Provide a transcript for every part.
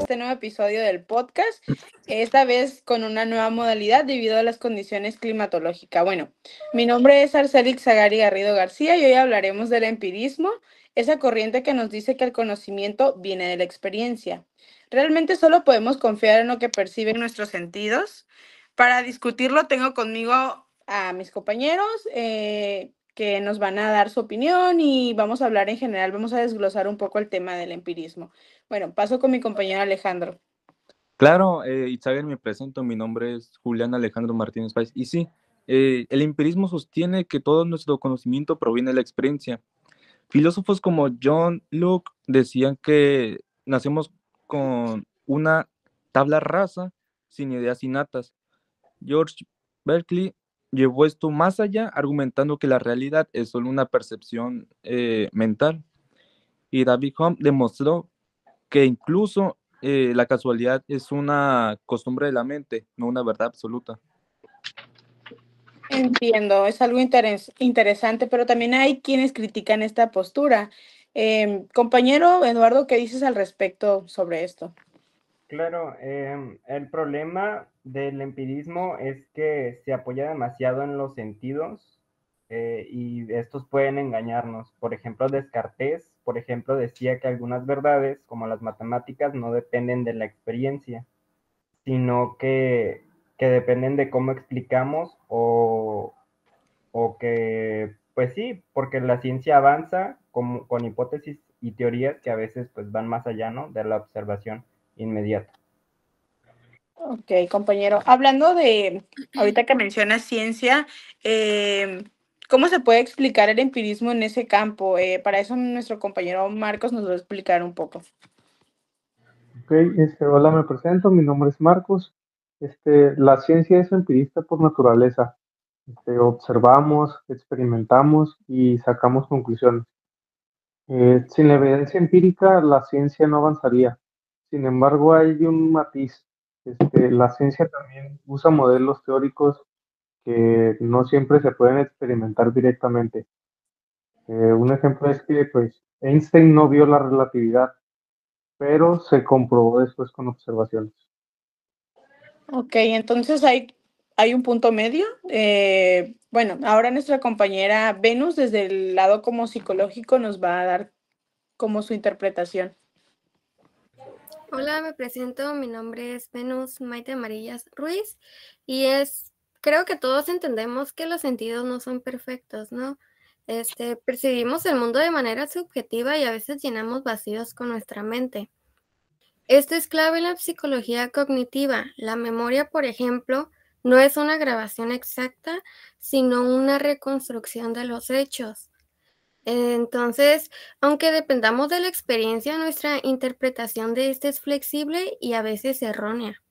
este nuevo episodio del podcast, esta vez con una nueva modalidad debido a las condiciones climatológicas. Bueno, mi nombre es Arcelix Zagari Garrido García y hoy hablaremos del empirismo, esa corriente que nos dice que el conocimiento viene de la experiencia. ¿Realmente solo podemos confiar en lo que perciben nuestros sentidos? Para discutirlo tengo conmigo a mis compañeros que nos van a dar su opinión y vamos a hablar en general, vamos a desglosar un poco el tema del empirismo. Bueno, paso con mi compañero Alejandro. Claro, Itzaguer, me presento, mi nombre es Julián Alejandro Martínez Páez. Y sí, el empirismo sostiene que todo nuestro conocimiento proviene de la experiencia. Filósofos como John Locke decían que nacemos con una tabla rasa sin ideas innatas. George Berkeley llevó esto más allá, argumentando que la realidad es solo una percepción mental. Y David Hume demostró que incluso la casualidad es una costumbre de la mente, no una verdad absoluta. Entiendo, es algo interesante, pero también hay quienes critican esta postura. Compañero Eduardo, ¿qué dices al respecto sobre esto? Claro, el problema del empirismo es que se apoya demasiado en los sentidos y estos pueden engañarnos. Por ejemplo, Descartes, por ejemplo, decía que algunas verdades, como las matemáticas, no dependen de la experiencia, sino que dependen de cómo explicamos o que, pues sí, porque la ciencia avanza con hipótesis y teorías que a veces pues van más allá, ¿no?, de la observación inmediata. Ok, compañero. Hablando de, ahorita que mencionas ciencia, ¿cómo se puede explicar el empirismo en ese campo? Para eso nuestro compañero Marcos nos va a explicar un poco. Ok, hola, me presento, mi nombre es Marcos. La ciencia es empirista por naturaleza. Observamos, experimentamos y sacamos conclusiones. Sin la evidencia empírica, la ciencia no avanzaría. Sin embargo, hay un matiz. La ciencia también usa modelos teóricos que no siempre se pueden experimentar directamente. Un ejemplo es que, pues, Einstein no vio la relatividad, pero se comprobó después con observaciones. Ok, entonces hay un punto medio. Bueno, ahora nuestra compañera Venus, desde el lado como psicológico, nos va a dar como su interpretación. Hola, me presento, mi nombre es Venus Maite Amarillas Ruiz y creo que todos entendemos que los sentidos no son perfectos, ¿no? Percibimos el mundo de manera subjetiva y a veces llenamos vacíos con nuestra mente. Esto es clave en la psicología cognitiva. La memoria, por ejemplo, no es una grabación exacta, sino una reconstrucción de los hechos. Entonces, aunque dependamos de la experiencia, nuestra interpretación de este es flexible y a veces errónea.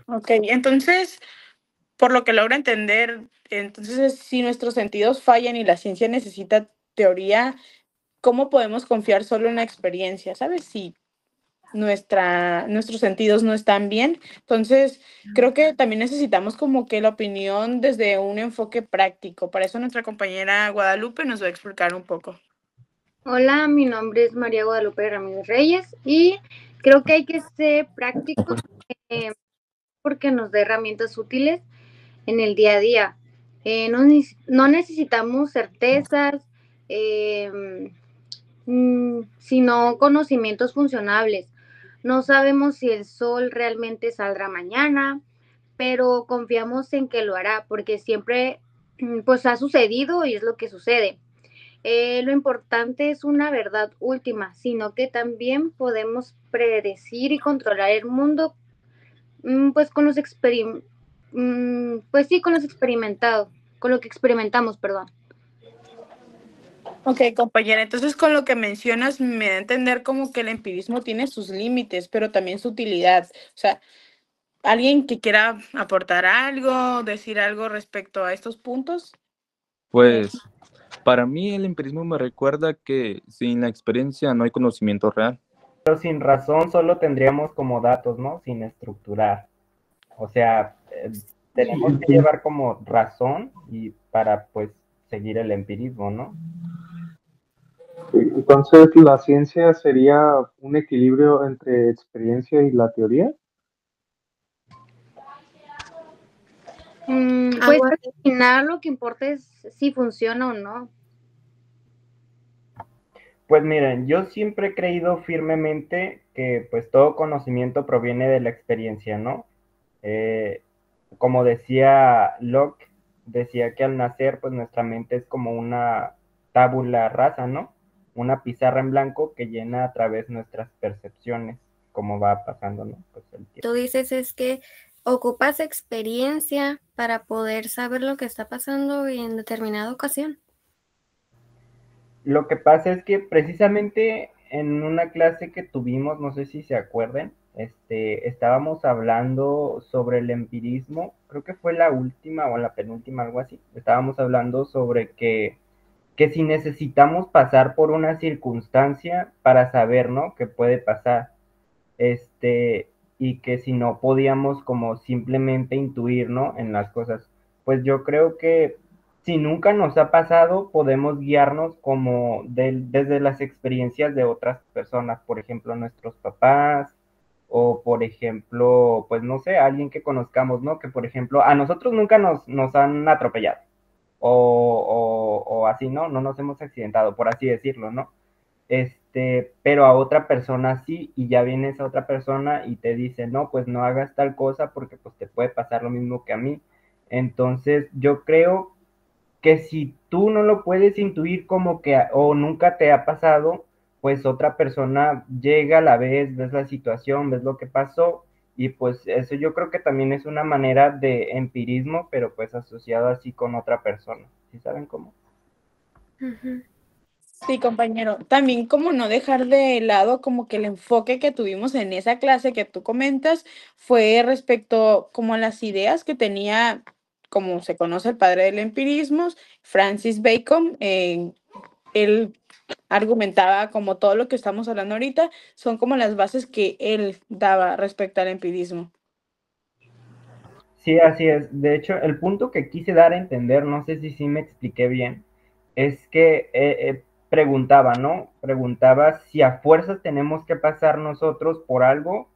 Ok, entonces, por lo que logro entender, entonces si nuestros sentidos fallan y la ciencia necesita teoría, ¿cómo podemos confiar solo en la experiencia? ¿Sabes? Si nuestros sentidos no están bien. Entonces, creo que también necesitamos como que la opinión desde un enfoque práctico. Para eso nuestra compañera Guadalupe nos va a explicar un poco. Hola, mi nombre es María Guadalupe Ramírez Reyes y creo que hay que ser prácticos porque nos da herramientas útiles en el día a día. No necesitamos certezas, sino conocimientos funcionables. No sabemos si el sol realmente saldrá mañana, pero confiamos en que lo hará porque siempre pues ha sucedido y es lo que sucede. Lo importante es una verdad última, sino que también podemos predecir y controlar el mundo, pues con pues sí, con los experimentados, con lo que experimentamos, perdón. Ok, compañera, entonces con lo que mencionas me da a entender como que el empirismo tiene sus límites, pero también su utilidad. O sea, ¿alguien que quiera aportar algo, decir algo respecto a estos puntos? Pues para mí el empirismo me recuerda que sin la experiencia no hay conocimiento real. Pero sin razón solo tendríamos como datos, ¿no? Sin estructurar. O sea, tenemos que llevar como razón y para pues seguir el empirismo, ¿no? Entonces, ¿la ciencia sería un equilibrio entre experiencia y la teoría? Pues Algo al así. final lo que importa es si funciona o no. Pues miren, yo siempre he creído firmemente que pues todo conocimiento proviene de la experiencia, ¿no? Eh, Como decía Locke, decía que al nacer pues nuestra mente es como una tabula rasa, ¿no? Una pizarra en blanco que llena a través nuestras percepciones, como va pasando, ¿no? Pues el tiempo. Tú dices es que ocupas experiencia para poder saber lo que está pasando en determinada ocasión. Lo que pasa es que precisamente en una clase que tuvimos, no sé si se acuerden, estábamos hablando sobre el empirismo, creo que fue la última o la penúltima, algo así. Estábamos hablando sobre que si necesitamos pasar por una circunstancia para saber, ¿no? Que puede pasar, este, y que si no podíamos como simplemente intuir, ¿no? En las cosas. Pues yo creo que si nunca nos ha pasado, podemos guiarnos como desde las experiencias de otras personas, por ejemplo, nuestros papás, o por ejemplo, pues no sé, alguien que conozcamos, ¿no? Que por ejemplo, a nosotros nunca nos han atropellado, o así, ¿no? No nos hemos accidentado, por así decirlo, ¿no? Pero a otra persona sí, y ya viene esa otra persona y te dice, no, pues no hagas tal cosa porque pues te puede pasar lo mismo que a mí. Entonces, yo creo que si tú no lo puedes intuir como que, o nunca te ha pasado, pues otra persona llega, la ves la situación, ves lo que pasó, y pues eso yo creo que también es una manera de empirismo, pero pues asociado así con otra persona. ¿Sí saben cómo? Ujú. Sí, compañero. También como no dejar de lado como que el enfoque que tuvimos en esa clase que tú comentas fue respecto como a las ideas que tenía, como se conoce el padre del empirismo, Francis Bacon. Él argumentaba como todo lo que estamos hablando ahorita son como las bases que él daba respecto al empirismo. Sí, así es. De hecho, el punto que quise dar a entender, no sé si sí me expliqué bien, es que preguntaba, ¿no? Preguntaba si a fuerzas tenemos que pasar nosotros por algo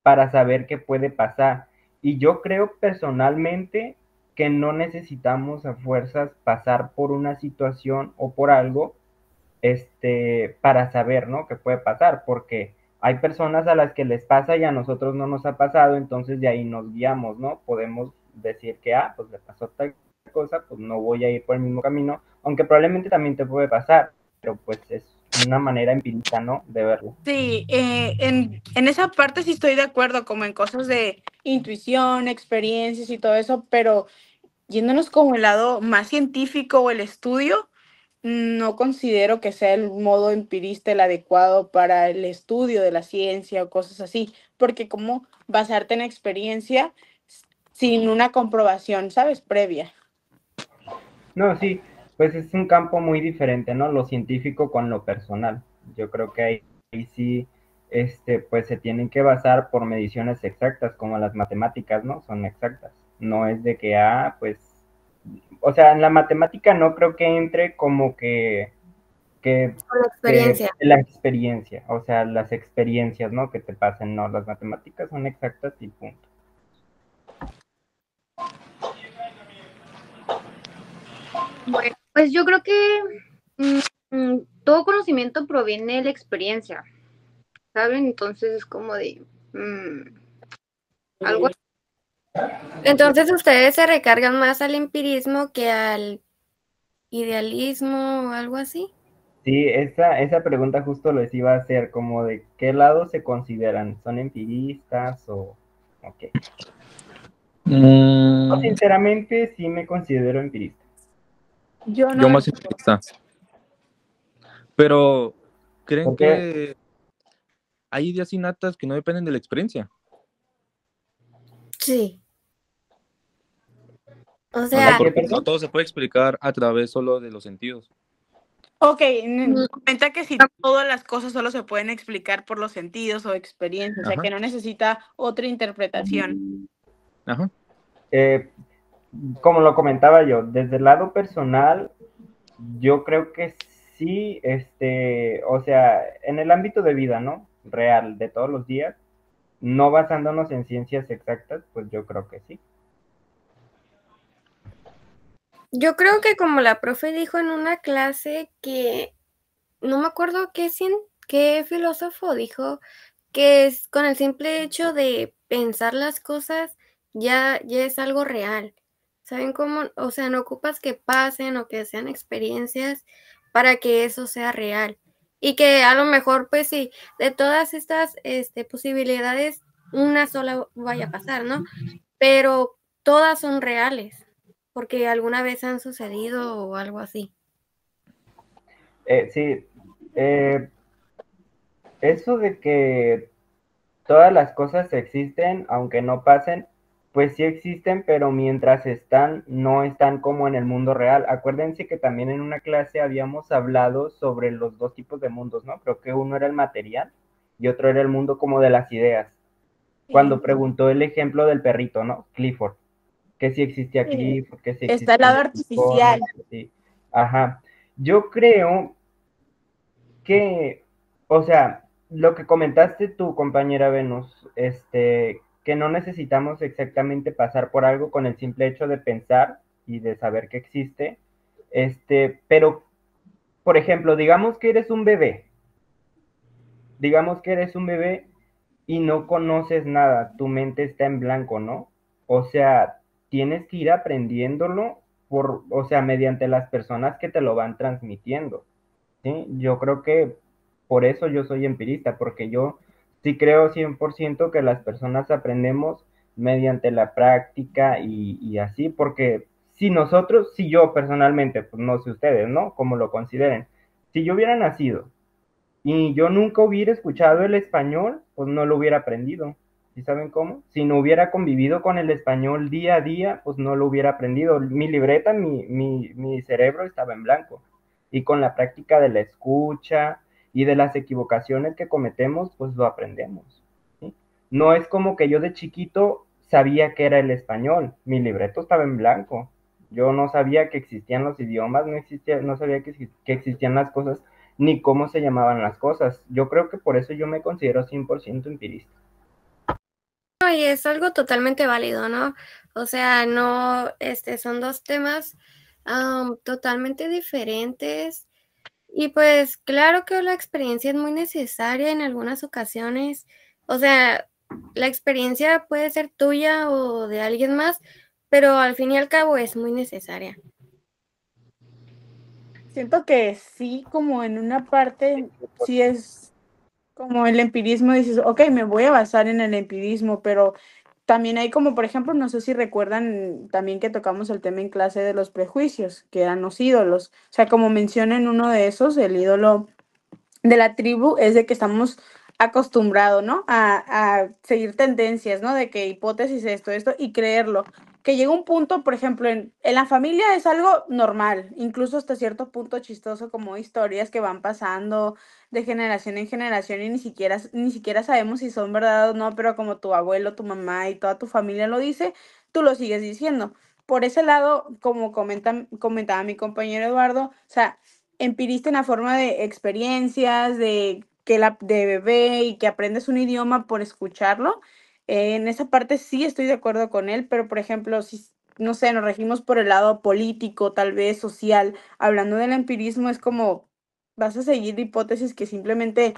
para saber qué puede pasar. Y yo creo personalmente que no necesitamos a fuerzas pasar por una situación o por algo para saber, ¿no? Qué puede pasar, porque hay personas a las que les pasa y a nosotros no nos ha pasado, entonces de ahí nos guiamos, ¿no? Podemos decir que, pues le pasó tal cosa, pues no voy a ir por el mismo camino, aunque probablemente también te puede pasar, pero pues es una manera empírica, ¿no? De verlo. Sí, en esa parte sí estoy de acuerdo, como en cosas de intuición, experiencias y todo eso, pero yéndonos como el lado más científico o el estudio, no considero que sea el modo empirista el adecuado para el estudio de la ciencia o cosas así, porque como basarte en experiencia sin una comprobación, ¿sabes? Previa. No, sí, pues es un campo muy diferente, ¿no? Lo científico con lo personal. Yo creo que ahí sí, pues se tienen que basar por mediciones exactas, como las matemáticas, ¿no? Son exactas. No es de que, pues, o sea, en la matemática no creo que entre como Con la experiencia. la experiencia, o sea, las experiencias, ¿no? Que te pasen, no, las matemáticas son exactas y punto. Bueno, pues yo creo que todo conocimiento proviene de la experiencia, ¿saben? Entonces es como de algo. Entonces ustedes se recargan más al empirismo que al idealismo o algo así. Sí, esa pregunta justo les iba a hacer, como de qué lado se consideran, ¿son empiristas o qué? Yo sinceramente sí me considero empirista. Yo Yo no. más empirista. Pero, ¿creen ¿Por qué? que hay ideas innatas que no dependen de la experiencia? Sí. O O sea, sea, ¿Qué, porque no perdón? todo se puede explicar a través solo de los sentidos. Ok, comenta que si todas las cosas solo se pueden explicar por los sentidos o experiencias, o sea Ajá, que no necesita otra interpretación. ajá. Como lo comentaba yo, desde el lado personal, yo creo que sí, o sea, en el ámbito de vida, ¿no? Real, de todos los días, no basándonos en ciencias exactas, pues yo creo que sí. Yo creo que como la profe dijo en una clase que, no me acuerdo qué filósofo dijo, que es con el simple hecho de pensar las cosas ya es algo real. ¿Saben cómo? O sea, no ocupas que pasen o que sean experiencias para que eso sea real. Y que a lo mejor, pues sí, de todas estas posibilidades, una sola vaya a pasar, ¿no? Pero todas son reales, porque alguna vez han sucedido o algo así. Sí, eso de que todas las cosas existen, aunque no pasen, pues sí existen, pero mientras están, no están como en el mundo real. Acuérdense que también en una clase habíamos hablado sobre los dos tipos de mundos, ¿no? Creo que uno era el material y otro era el mundo como de las ideas. Cuando preguntó el ejemplo del perrito, ¿no? Clifford, que si existía Sí. Clifford, que si Está el existían lado los unicornios, artificial. sí. Ajá. Yo creo que, o sea, lo que comentaste tu compañera Venus, que no necesitamos exactamente pasar por algo con el simple hecho de pensar y de saber que existe, pero, por ejemplo, digamos que eres un bebé y no conoces nada, tu mente está en blanco, ¿no? O sea, tienes que ir aprendiéndolo o sea, mediante las personas que te lo van transmitiendo. ¿Sí? Yo creo que por eso yo soy empirista, porque yo sí creo 100% que las personas aprendemos mediante la práctica y así, porque si yo personalmente, pues no sé ustedes, ¿no? Como lo consideren, si yo hubiera nacido y yo nunca hubiera escuchado el español, pues no lo hubiera aprendido. ¿Sí saben cómo? Si no hubiera convivido con el español día a día, pues no lo hubiera aprendido. Mi libreta, mi cerebro estaba en blanco. Y con la práctica de la escucha y de las equivocaciones que cometemos, pues lo aprendemos. ¿Sí? No es como que yo de chiquito sabía que era el español. Mi libreto estaba en blanco. Yo no sabía que existían los idiomas, no sabía que existían las cosas ni cómo se llamaban las cosas. Yo creo que por eso yo me considero 100% empirista. Y es algo totalmente válido, ¿no? O sea, no, son dos temas totalmente diferentes. Y pues claro que la experiencia es muy necesaria en algunas ocasiones. O sea, la experiencia puede ser tuya o de alguien más, pero al fin y al cabo es muy necesaria. Siento que sí, como en una parte, sí es como el empirismo, dices, ok, me voy a basar en el empirismo, pero también hay como, por ejemplo, no sé si recuerdan también que tocamos el tema en clase de los prejuicios, que eran los ídolos. O sea, como menciona en uno de esos, el ídolo de la tribu es de que estamos acostumbrados, ¿no? A seguir tendencias, ¿no? De que hipótesis esto, y creerlo. Que llega un punto, por ejemplo, en la familia es algo normal, incluso hasta cierto punto chistoso, como historias que van pasando de generación en generación y ni siquiera sabemos si son verdad o no, pero como tu abuelo, tu mamá y toda tu familia lo dice, tú lo sigues diciendo. Por ese lado, como comentaba mi compañero Eduardo, o sea, empirista en la forma de experiencias, de bebé y que aprendes un idioma por escucharlo. En esa parte sí estoy de acuerdo con él, pero por ejemplo, si, no sé, nos regimos por el lado político, tal vez social, hablando del empirismo, es como vas a seguir hipótesis que simplemente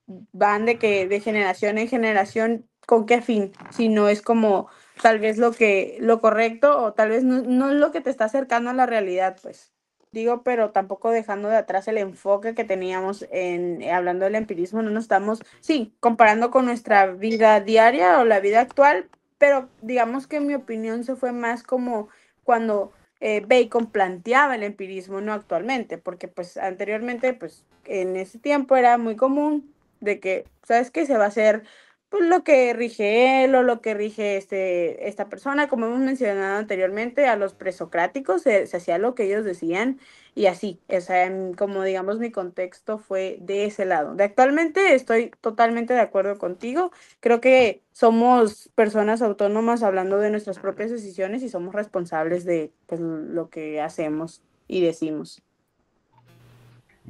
van de generación en generación, ¿con qué fin? Si no es como tal vez lo correcto o tal vez no es lo que te está acercando a la realidad, pues. Digo, pero tampoco dejando de atrás el enfoque que teníamos en hablando del empirismo, no nos estamos, sí, comparando con nuestra vida diaria o la vida actual, pero digamos que en mi opinión se fue más como cuando Bacon planteaba el empirismo, no actualmente, porque pues anteriormente, pues en ese tiempo era muy común de que, ¿sabes qué? Se va a hacer pues lo que rige él o lo que rige esta persona, como hemos mencionado anteriormente, a los presocráticos se hacía lo que ellos decían y así, o sea, como digamos mi contexto fue de ese lado. De actualmente estoy totalmente de acuerdo contigo, creo que somos personas autónomas hablando de nuestras propias decisiones y somos responsables de pues, lo que hacemos y decimos.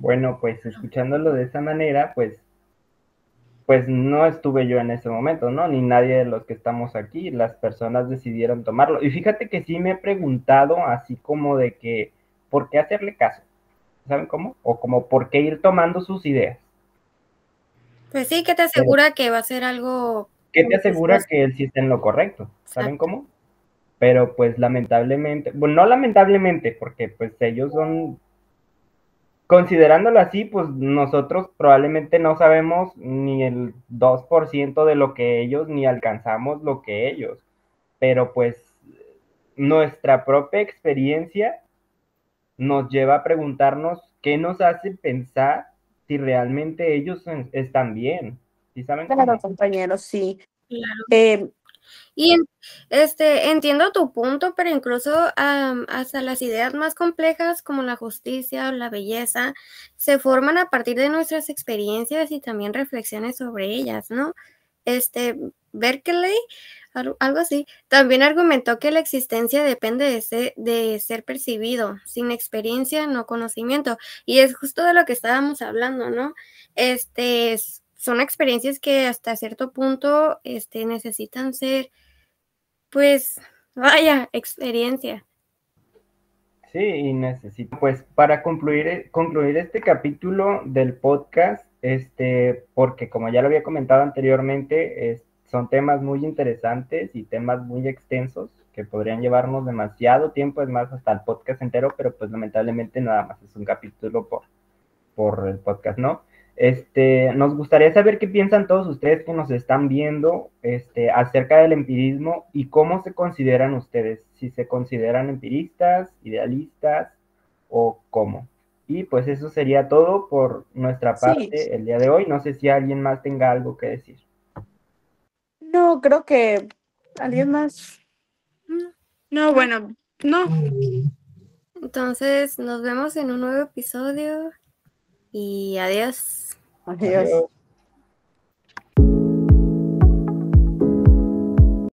Bueno, pues escuchándolo de esa manera, pues no estuve yo en ese momento, ¿no? Ni nadie de los que estamos aquí, las personas decidieron tomarlo. Y fíjate que sí me he preguntado así como de que, ¿por qué hacerle caso? ¿Saben cómo? O como, ¿por qué ir tomando sus ideas? Pues sí, ¿qué te asegura que va a ser algo? ¿Qué te asegura que él sí está en lo correcto? ¿Saben Exacto. cómo? Pero pues lamentablemente, bueno, no lamentablemente, porque pues ellos son, considerándolo así, pues nosotros probablemente no sabemos ni el 2% de lo que ellos, ni alcanzamos lo que ellos, pero pues nuestra propia experiencia nos lleva a preguntarnos qué nos hace pensar si realmente ellos están bien. ¿Sí saben Claro, cómo? compañeros, sí. Claro. Y entiendo tu punto, pero incluso hasta las ideas más complejas como la justicia o la belleza se forman a partir de nuestras experiencias y también reflexiones sobre ellas, ¿no? Berkeley, algo así, también argumentó que la existencia depende de ser percibido, sin experiencia, no conocimiento. Y es justo de lo que estábamos hablando, ¿no? Son experiencias que hasta cierto punto necesitan ser, pues, vaya, experiencia. Sí, y necesito, pues para concluir este capítulo del podcast, porque como ya lo había comentado anteriormente, son temas muy interesantes y temas muy extensos que podrían llevarnos demasiado tiempo, es más, hasta el podcast entero, pero pues lamentablemente nada más es un capítulo por el podcast, ¿no? Nos gustaría saber qué piensan todos ustedes que nos están viendo, acerca del empirismo y cómo se consideran ustedes, si se consideran empiristas, idealistas o cómo. Y pues eso sería todo por nuestra Sí. parte el día de hoy. No sé si alguien más tenga algo que decir. No, creo que alguien más. No, bueno, no. Entonces, nos vemos en un nuevo episodio y adiós. Adiós. Adiós.